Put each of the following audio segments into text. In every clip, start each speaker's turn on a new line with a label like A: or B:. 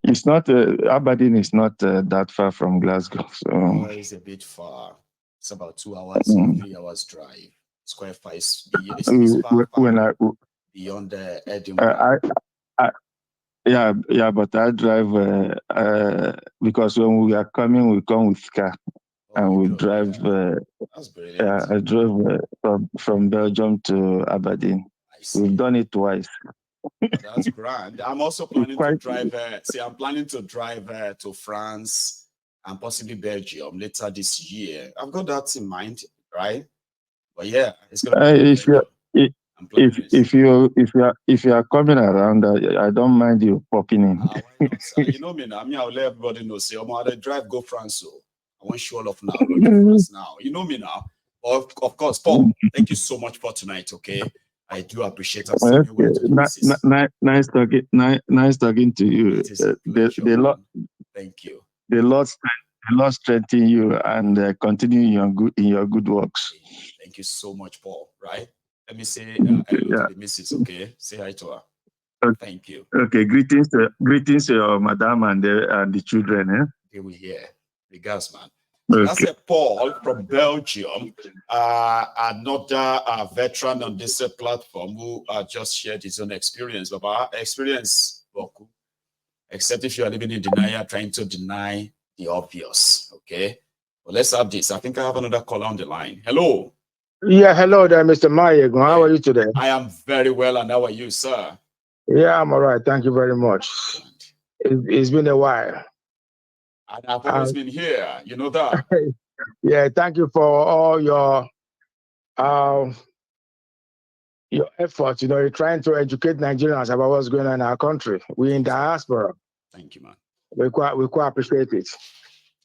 A: It's not, Aberdeen is not that far from Glasgow. So,
B: Oh, it's a bit far. It's about 2 hours,
A: mm,
B: 3 hours drive. It's quite far. It's far, far
A: when
B: beyond Edinburgh.
A: I, I, yeah, but I drive because when we are coming, we come with car
B: Oh,
A: and
B: you
A: we
B: drove,
A: drive.
B: yeah. That's brilliant.
A: I drove from Belgium to Aberdeen.
B: I
A: We've
B: see.
A: done it twice.
B: Oh, that's grand. I'm also
A: It's
B: planning to
A: quite.
B: drive. I'm planning to drive to France and possibly Belgium later this year. I've got that in mind, right? But yeah, it's gonna be
A: If you
B: Belgium. I'm planning it.
A: if you are coming around, I don't mind you popping in.
B: Why not? You know me now. I mean, I'll let everybody know. Say, I'm gonna drive go France. So I want you all of now. Roger France now. You know me now. Of course, Paul. Thank you so much for tonight. Okay, I do appreciate. I'm sending you well to the missus.
A: Nice talking to you.
B: It is a pleasure, man. Thank you.
A: The Lord strengthen you and continue in your good works.
B: Thank you so much, Paul. Right? Let me say hello to the missus. Okay, say hi to her.
A: Okay.
B: Thank you.
A: Okay, greetings to your madam and the children.
B: Here we hear. Regards, man. So that's a Paul from Belgium, another veteran on this platform who just shared his own experience. But our experience, except if you are living in denial, trying to deny the obvious. Okay. Well, let's have this. I think I have another caller on the line. Hello.
C: Yeah, hello there, Mr. Mayego. How are you today?
B: I am very well, and how are you, sir?
C: Yeah, I'm all right. Thank you very much. It's been a while.
B: And I've always been here. You know that.
C: Yeah, thank you for all your efforts. You know, you're trying to educate Nigerians about what's going on in our country. We're in diaspora.
B: Thank you, man.
C: We quite appreciate it.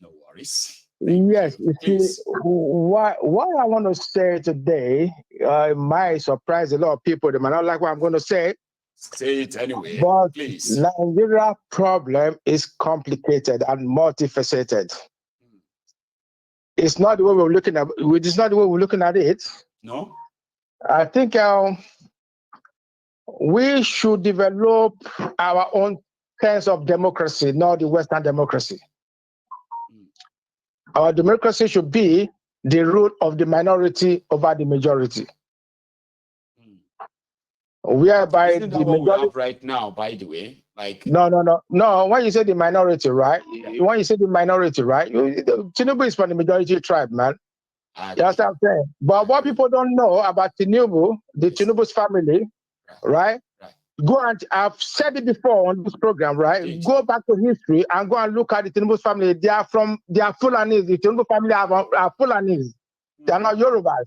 B: No worries.
C: Yes, you see, what I want to say today might surprise a lot of people. They might not like what I'm going to say.
B: Say it anyway,
C: but
B: please.
C: Nigeria problem is complicated and multifaceted. It's not the way we're looking at. It's not the way we're looking at it.
B: No.
C: I think we should develop our own sense of democracy, not the Western democracy. Our democracy should be the rule of the minority over the majority. Whereby
B: isn't that what we have right now, by the way? Like
C: no. When you say the minority, right? When you say the minority, right? Tinubu is from the majority tribe, man. That's what I'm saying. But what people don't know about Tinubu, Tinubu's family, right? Go and I've said it before on this program, right? Go back to history and go and look at the Tinubu's family. They are Fulanis. The Tinubu family are Fulanis. They are not Yorubas.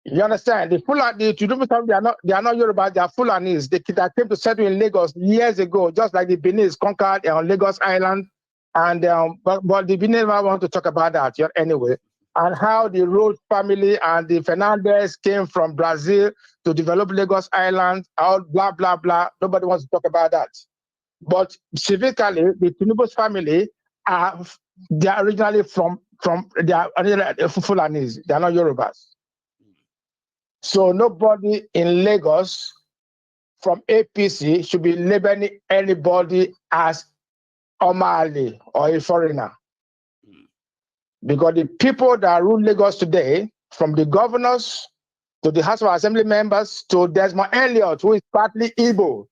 C: You understand? The Tinubu family, they are not Yorubas. They are Fulanis. They came to settle in Lagos years ago, just like the Benin conquered on Lagos Island. And but the Benin never want to talk about that anyway. And how the Rose family and the Fernandez came from Brazil to develop Lagos Island, all blah, blah, blah. Nobody wants to talk about that. But specifically, the Tinubu's family they are originally from they are Fulanis. They are not Yorubas. So nobody in Lagos from APC should be labeling anybody as Omali or a foreigner. Because the people that rule Lagos today, from the governors to the House of Assembly members to Desmond Elliott, who is partly Igbo,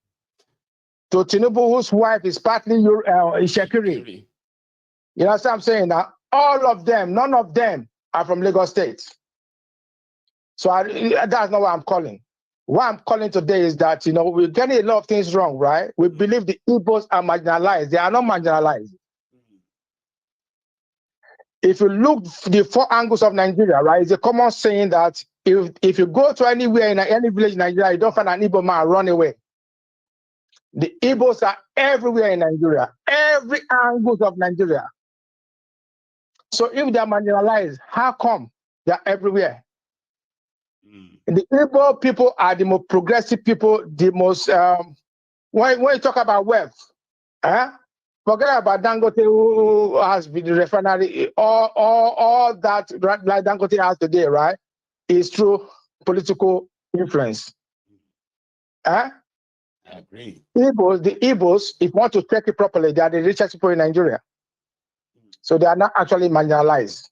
C: to Tinubu, whose wife is partly Ishekiri. You know what I'm saying? Now, all of them, none of them are from Lagos State. So that's not what I'm calling. What I'm calling today is that, you know, we're getting a lot of things wrong, right? We believe the Igbos are marginalized. They are not marginalized. If you look the four angles of Nigeria, right, it's a common saying that if you go to anywhere in any village in Nigeria, you don't find an Igbo man, run away. The Igbos are everywhere in Nigeria, every angles of Nigeria. So if they are marginalized, how come they are everywhere? The Igbo people are the most progressive people, the most, when you talk about wealth, forget about Dangote, who has been the refinery, all that like Dangote has today, right, is through political influence.
B: I agree.
C: The Igbos, if you want to check it properly, they are the richest people in Nigeria. So they are not actually marginalized.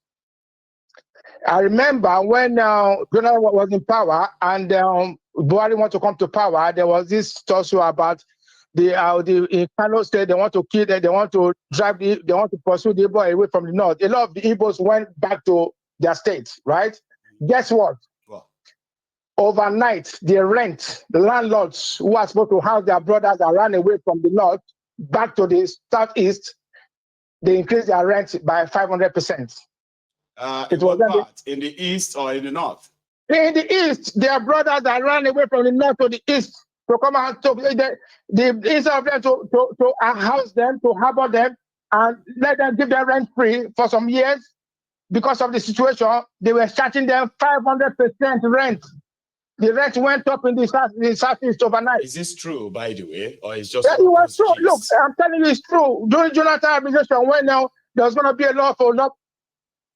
C: I remember when Jonathan was in power and Buhari wanted to come to power, there was this also about in Kano State, they want to kill them, they want to pursue the Igbo away from the north. A lot of the Igbos went back to their states, right? Guess what?
B: Wow.
C: Overnight, the landlords who are supposed to house their brothers that ran away from the north back to the southeast, they increased their rent by 500%.
B: It was part in the east or in the north?
C: In the east, their brothers that ran away from the north to the east to come out to instead of them to house them, to harbor them, and let them give them rent free for some years. Because of the situation, they were charging them 500% rent. The rent went up in the southeast overnight.
B: Is this true, by the way, or is just?
C: Yeah, it was true. Look, I'm telling you, it's true. During Jonathan administration, when now there's going to be a law for law,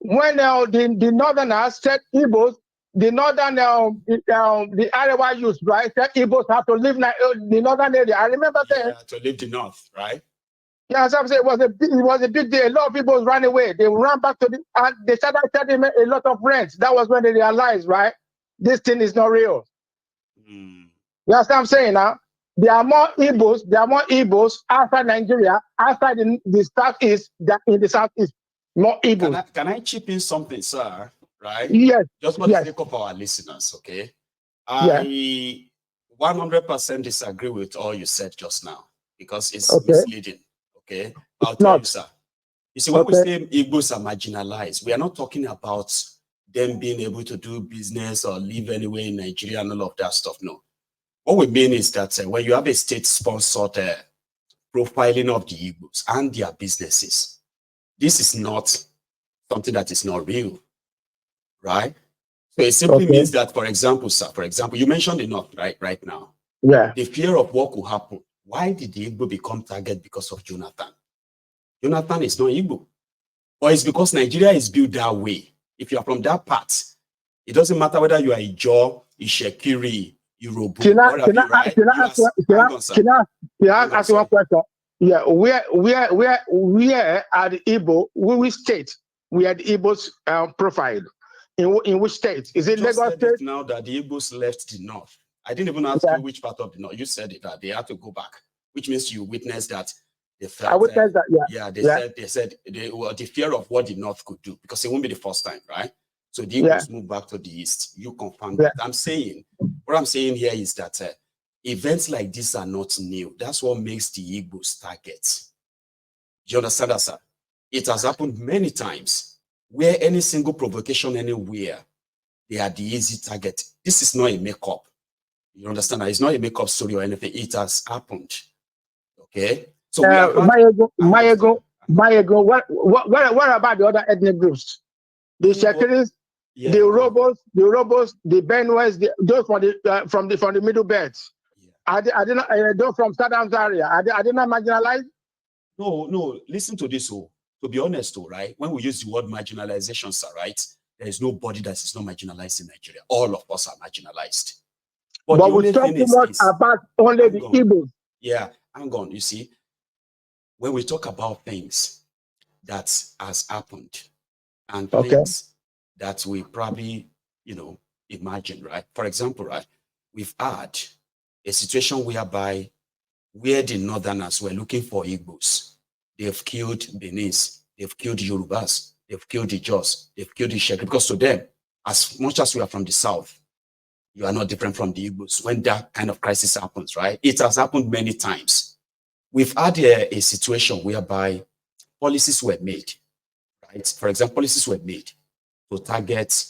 C: when the northerners said Igbos, the northern the Arewa youth, right, said Igbos have to leave the northern area. I remember saying
B: to leave the north, right?
C: Yeah, as I said, it was a big deal. A lot of people ran away. They ran back to and they started telling me a lot of rent. That was when they realized, right, this thing is not real. You understand what I'm saying now? There are more Igbos outside Nigeria, outside the southeast than in the southeast. More Igbos.
B: Can I chip in something, sir? Right?
C: Yes.
B: Just for the sake of our listeners, okay? I 100% disagree with all you said just now because it's misleading. Okay, I'll tell you, sir. You see, when we say Igbos are marginalized, we are not talking about them being able to do business or live anywhere in Nigeria and all of that stuff. No. What we mean is that when you have a state-sponsored profiling of the Igbos and their businesses, this is not something that is not real, right? So it simply means that, for example, sir, you mentioned the North right now.
C: Yeah.
B: The fear of what could happen. Why did the Igbo become target because of Jonathan? Jonathan is not Igbo. Or it's because Nigeria is built that way. If you are from that part, it doesn't matter whether you are Ijaw, Ishekiri, Yoruba.
C: Can I ask you one question? Yeah, where are the Igbo? Which state we are the Igbos profiled? In which state? Is it Lagos State?
B: Now that the Igbos left the north. I didn't even ask you which part of the north. You said it that they had to go back, which means you witnessed that they felt.
C: I witnessed that.
B: Yeah. They said the fear of what the north could do because it won't be the first time, right? So the Igbos move back to the east. You confirm that. What I'm saying here is that events like this are not new. That's what makes the Igbos targets. Do you understand that, sir? It has happened many times where any single provocation anywhere, they are the easy target. This is not a makeup. You understand that? It's not a makeup story or anything. It has happened. Okay? So
C: Mayego, what about the other ethnic groups? The Shekiris, the Urobos, the Benues, those from the middle belts. Are they not those from Southern Zaria? Are they not marginalized?
B: No. Listen to this. To be honest, right? When we use the word marginalization, sir, right? There is nobody that is not marginalized in Nigeria. All of us are marginalized.
C: But we talk too much about only the Igbos.
B: Yeah, hang on. You see, when we talk about things that has happened and things that we probably, imagine, right? For example, right, we've had a situation where the Northerners were looking for Igbos. They've killed Benis, they've killed Yorubas, they've killed the Jaws, they've killed the Shek, because to them, as much as we are from the South, you are not different from the Igbos when that kind of crisis happens, right? It has happened many times. We've had a situation whereby policies were made, right? For example, policies were made to target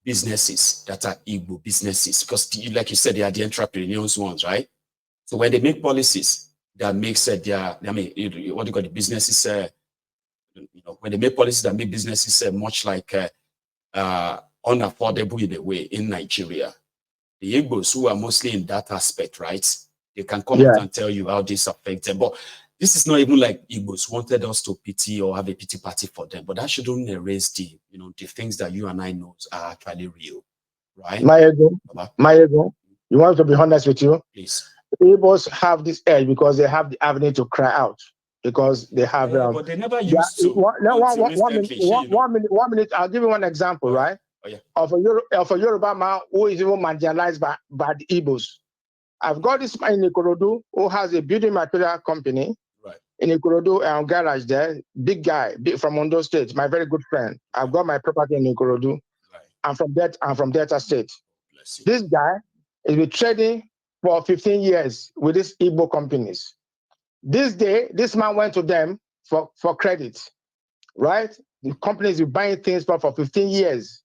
B: businesses that are Igbo businesses, because like you said, they are the entrepreneurs ones, right? So when they make policies that makes what do you call the businesses, when they make policies that make businesses much like unaffordable in a way in Nigeria, the Igbos who are mostly in that aspect, right? They can come out and tell you how this affects them. But this is not even like Igbos wanted us to pity or have a pity party for them. But that shouldn't erase the things that you and I know are actually real, right?
C: My ego, you want to be honest with you?
B: Please.
C: Igbos have this edge because they have the avenue to cry out. Because they have,
B: but they never used to.
C: One minute. I'll give you one example, right?
B: Oh, yeah.
C: Of a Yoruba man who is even marginalized by the Igbos. I've got this man in Ikorodu who has a building material company.
B: Right.
C: In Ikorodu, garage there, big guy, from Ondo State, my very good friend. I've got my property in Ikorodu. Right. I'm from Delta State. This guy has been trading for 15 years with these Igbo companies. This day, this man went to them for credit, right? The companies are buying things for 15 years.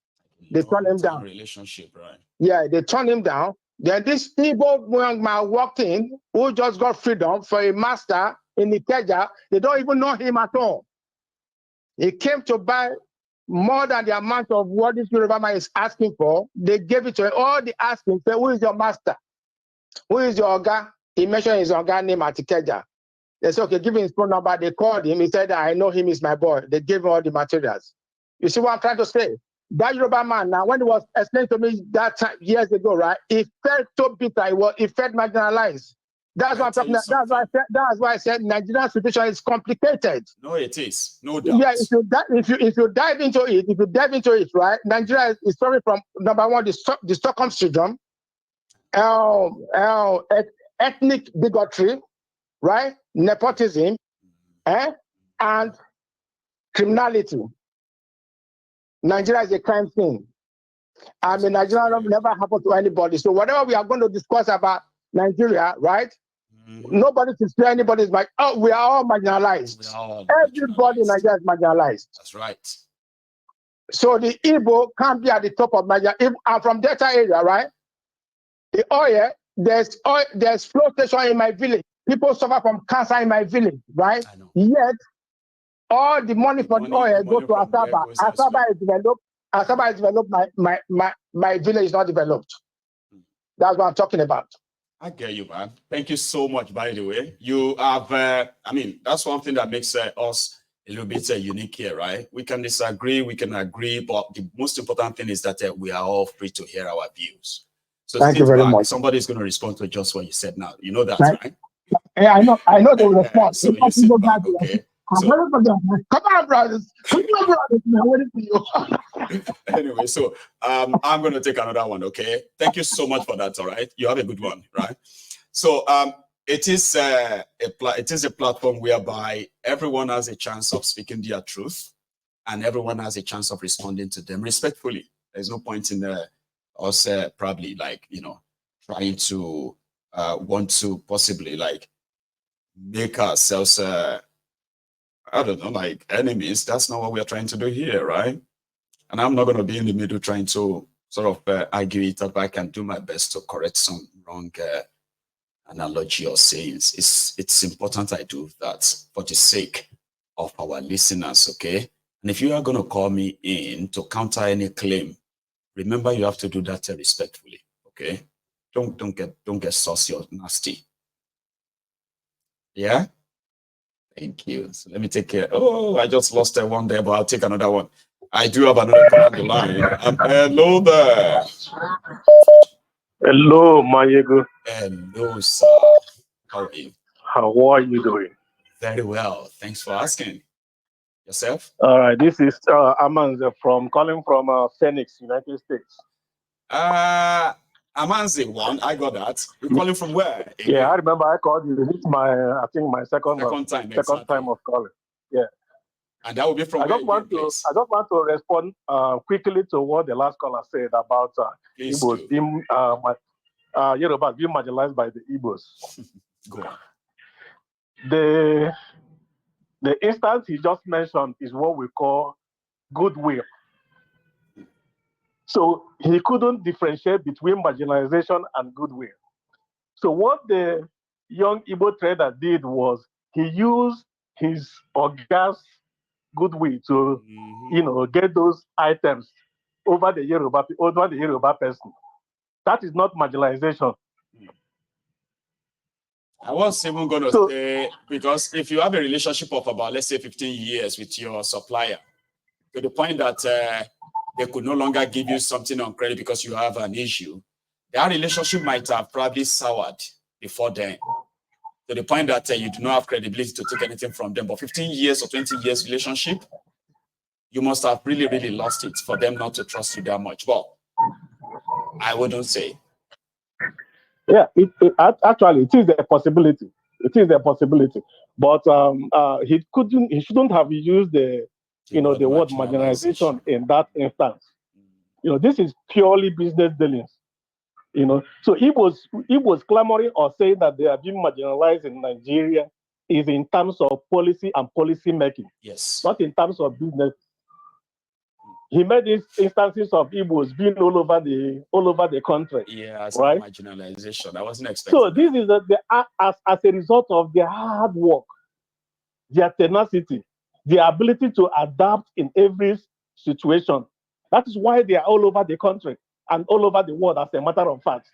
C: They turn him down.
B: Relationship, right?
C: Yeah, they turn him down. Then this Igbo young man walked in who just got freedom for a master in Ikeja. They don't even know him at all. He came to buy more than the amount of what this Yoruba man is asking for. They gave it to him. All the asking, say, who is your master? Who is your Oga? He mentioned his Oga name at Ikeja. They said, okay, give him his phone number. They called him. He said, I know him, is my boy. They gave him all the materials. You see what I'm trying to say? That Yoruba man, now, when he was explained to me that time, years ago, right, he felt so bitter. He felt marginalized. That's what I'm talking about. That's why I said Nigerian situation is complicated.
B: No, it is. No doubt.
C: Yeah, if you dive into it, right, Nigeria is suffering from, number one, the Stockholm syndrome, ethnic bigotry, right? Nepotism, and criminality. Nigeria is a crime scene. I mean, Nigeria never happened to anybody. So whatever we are going to discuss about Nigeria, right? Nobody can say anybody's like, oh, we are all marginalized. Everybody in Nigeria is marginalized.
B: That's right.
C: So the Igbo can't be at the top of Nigeria. I'm from Delta area, right? The oil, there's flow station in my village. People suffer from cancer in my village, right? Yet, all the money for the oil go to Asaba. Asaba is developed. My village is not developed. That's what I'm talking about.
B: I get you, man. Thank you so much, by the way. You have, I mean, that's one thing that makes us a little bit unique here, right? We can disagree, we can agree, but the most important thing is that we are all free to hear our views. So
C: thank you very much.
B: Somebody's going to respond to just what you said now. You know that, right?
C: Yeah, I know they will respond.
B: So you sit back, okay?
C: Come on, brothers. Come on, brothers. I'm waiting for you.
B: Anyway, so I'm going to take another one, okay? Thank you so much for that, all right? You have a good one, right? So it is a platform whereby everyone has a chance of speaking their truth and everyone has a chance of responding to them respectfully. There's no point in us probably like, you know, trying to want to possibly like make ourselves I don't know, like enemies. That's not what we're trying to do here, right? And I'm not going to be in the middle trying to sort of argue it up. I can do my best to correct some wrong analogy or sayings. It's important I do that for the sake of our listeners, okay? And if you are going to call me in to counter any claim, remember you have to do that respectfully, okay? Don't get saucy or nasty. Yeah? Thank you. So let me take care. Oh, I just lost one there, but I'll take another one. I do have another one on the line. Hello there.
D: Hello, Mayego.
B: Hello, sir. How are you?
D: How are you doing?
B: Very well. Thanks for asking. Yourself?
D: All right. This is Amanze calling from Phoenix, United States.
B: Amanze one. I got that. You're calling from where?
D: Again? Yeah, I remember I called you. This is I think my second time of calling. Yeah.
B: And that will be from
D: I just want to respond quickly to what the last caller said about Igbos being Yoruba being marginalized by the Igbos.
B: Go on.
D: The instance he just mentioned is what we call goodwill. So he couldn't differentiate between marginalization and goodwill. So what the young Igbo trader did was he used his Oga's goodwill to, get those items over the Yoruba person. That is not marginalization.
B: I was even going to say, because if you have a relationship of about, let's say, 15 years with your supplier, to the point that they could no longer give you something on credit because you have an issue, that relationship might have probably soured. before then. To the point that you do not have credibility to take anything from them. But 15 years or 20 years relationship, you must have really, really lost it for them not to trust you that much. Well, I wouldn't say.
D: Yeah, actually, it is a possibility. It is a possibility. But he shouldn't have used the word marginalization in that instance. This is purely business dealings. So he was clamoring or saying that they are being marginalized in Nigeria is in terms of policy and policy making.
B: Yes.
D: Not in terms of business. He made these instances of Igbos being all over the country.
B: Yeah,
D: right?
B: Marginalization. I wasn't expecting.
D: So this is as a result of their hard work, their tenacity, their ability to adapt in every situation. That is why they are all over the country and all over the world, as a matter of fact.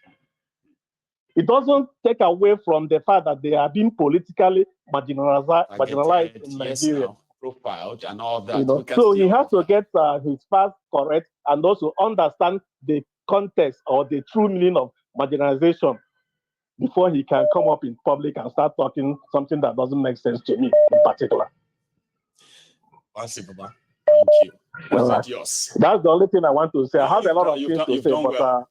D: It doesn't take away from the fact that they are being politically marginalized in Nigeria.
B: Now, profiled and all that.
D: So he has to get his facts correct and also understand the context or the true meaning of marginalization before he can come up in public and start talking something that doesn't make sense to me in particular.
B: Thank you.
D: That's the only thing I want to say. I have a lot of things to say, but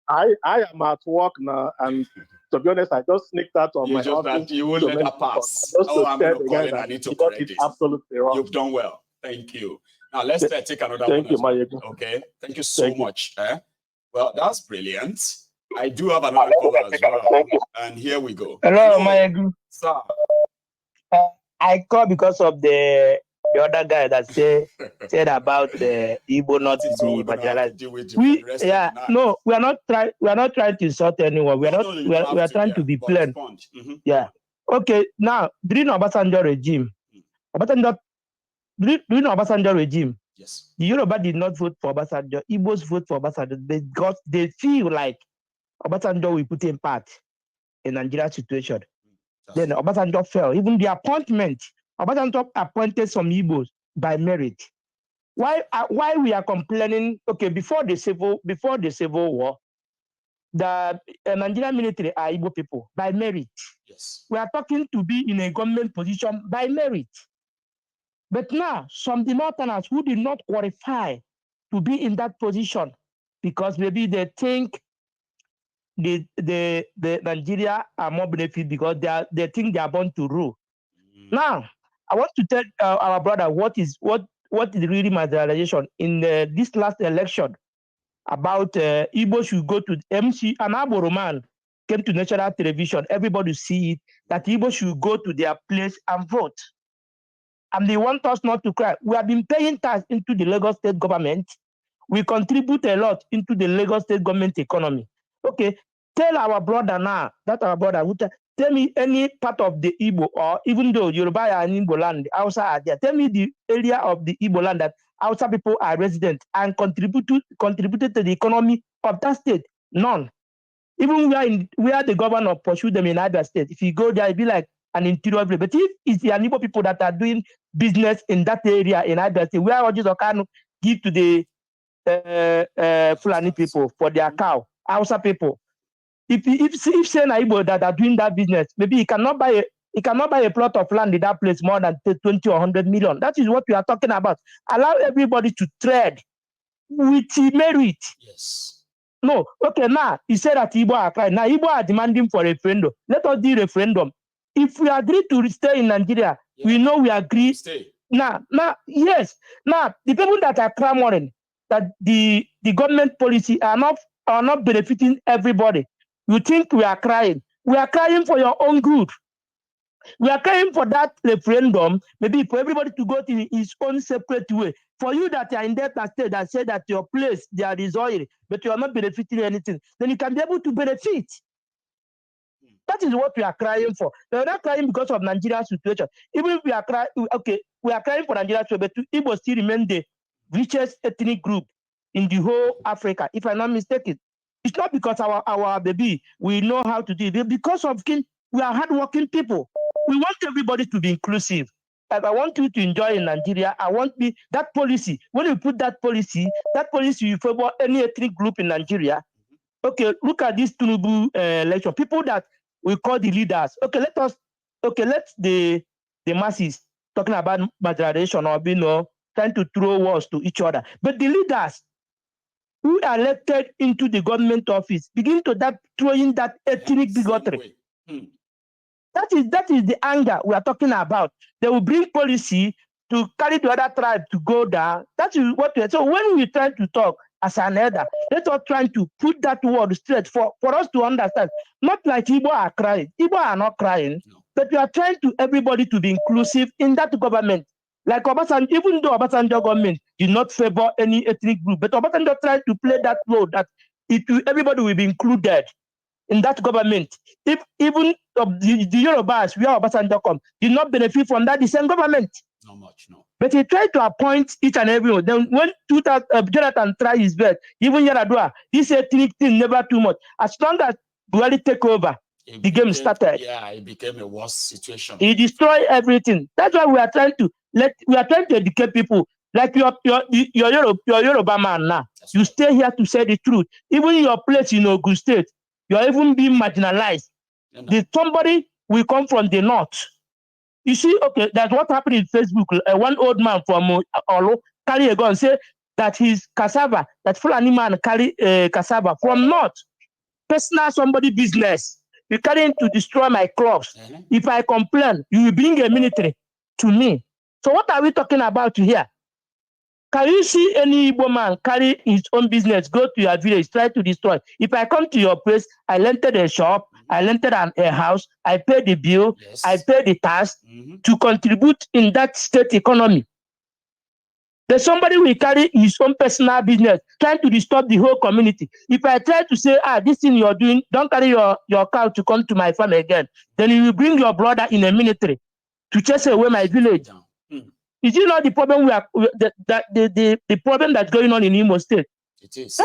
D: I am at work now, and to be honest, I just sneaked out of my office.
B: You won't let that pass.
D: I'm going to call in. I need to correct it. Absolutely wrong.
B: You've done well. Thank you. Now let's take another one.
D: Thank you, Mayego.
B: Okay. Thank you so much. Well, that's brilliant. I do have another caller as well. And here we go.
E: Hello, Mayego.
B: Sir.
E: I call because of the other guy that said about the Igbo not to be marginalized. We are not trying to insult anyone. We are trying to be plain. Yeah. Okay. Now, during Obasanjo regime,
B: yes,
E: the Yoruba did not vote for Obasanjo. Igbos vote for Obasanjo because they feel like Obasanjo will put in part in Nigeria situation. Then Obasanjo fell. Even the appointment, Obasanjo appointed some Igbos by merit. Why we are complaining? Okay, before the civil war, the Nigerian military are Igbo people by merit.
B: Yes,
E: we are talking to be in a government position by merit. But now some Northerners who did not qualify to be in that position because maybe they think the Nigeria are more benefit because they think they are born to rule. Now, I want to tell our brother what is really marginalization in this last election about Igbo should go to MC. An Aboro man came to national television. Everybody see it that Igbo should go to their place and vote. And they want us not to cry. We have been paying tax into the Lagos state government. We contribute a lot into the Lagos state government economy. Okay, tell our brother now, tell me any part of the Igbo, or even though Yoruba are in Igbo land, Hausa are there, tell me the area of the Igbo land that Hausa people are resident and contributed to the economy of that state. None. Even where the governor pursued them in Abia state, if you go there, it'd be like an interior village. But if it's the Igbo people that are doing business in that area in Abia state, where Ojis Okano give to the Fulani people for their cow, Hausa people. If say Igbo that are doing that business, maybe he cannot buy a plot of land in that place more than 20 or 100 million. That is what we are talking about. Allow everybody to trade with merit.
B: Yes.
E: No, okay, now he said that Igbo are crying. Now Igbo are demanding for a referendum. Let us do referendum. If we agree to stay in Nigeria, we know we agree.
B: Stay.
E: Now, yes. Now, the people that are clamoring that the government policy are not benefiting everybody. You think we are crying? We are crying for your own good. We are crying for that referendum, maybe for everybody to go in his own separate way. For you that are in Delta State that say that your place there is oil, but you are not benefiting anything, then you can be able to benefit. That is what we are crying for. We are not crying because of Nigeria's situation. Even if we are crying, okay, we are crying for Nigeria, but Igbo still remain the richest ethnic group in the whole Africa, if I'm not mistaken. It's not because our baby, we know how to do it. Because of we are hardworking people. We want everybody to be inclusive. Like I want you to enjoy in Nigeria. I want that policy. When you put that policy will favor any ethnic group in Nigeria. Okay, look at this Tinubu election. People that we call the leaders. Okay, let the masses talking about marginalization or trying to throw words to each other. But the leaders who are elected into the government office begin to throwing that ethnic bigotry. That is the anger we are talking about. They will bring policy to carry the other tribe to go down. That is what we are. So when we try to talk as an elder, let us try to put that word straight for us to understand. Not like Igbo are crying. Igbo are not crying, no. But we are trying to everybody to be inclusive in that government. Like Obasanjo, even though Obasanjo government did not favor any ethnic group, but Obasanjo tried to play that role that everybody will be included in that government. If even the Yorubas, where Obasanjo come, did not benefit from that the same government.
B: Not much, no.
E: But he tried to appoint each and every one. Then when Jonathan tried his best, even Yaradua, this ethnic thing never too much. As long as Buhari take over, the game started.
B: Yeah, it became a worse situation.
E: He destroyed everything. That's why we are trying to educate people. Like your Yoruba man now. That's you right. Stay here to say the truth. Even your place in Ogun State, you are even being marginalized. Somebody will come from the north. You see, okay, that's what happened in Facebook. One old man from Olo carry a gun, say that his cassava, that Fulani man carry cassava from north. Personal somebody business. You carry him to destroy my crops. If I complain, you will bring a military to me. So what are we talking about here? Can you see any Igbo man carry his own business, go to your village, try to destroy? If I come to your place, I rented a shop, I rented a house, I pay the bill, yes. I pay the tax to contribute in that state economy. Then somebody will carry his own personal business, trying to disturb the whole community. If I try to say, this thing you're doing, don't carry your cow to come to my farm again, then you will bring your brother in a military to chase away my village. Is it not the problem the problem that's going on in Imo State?
B: It is.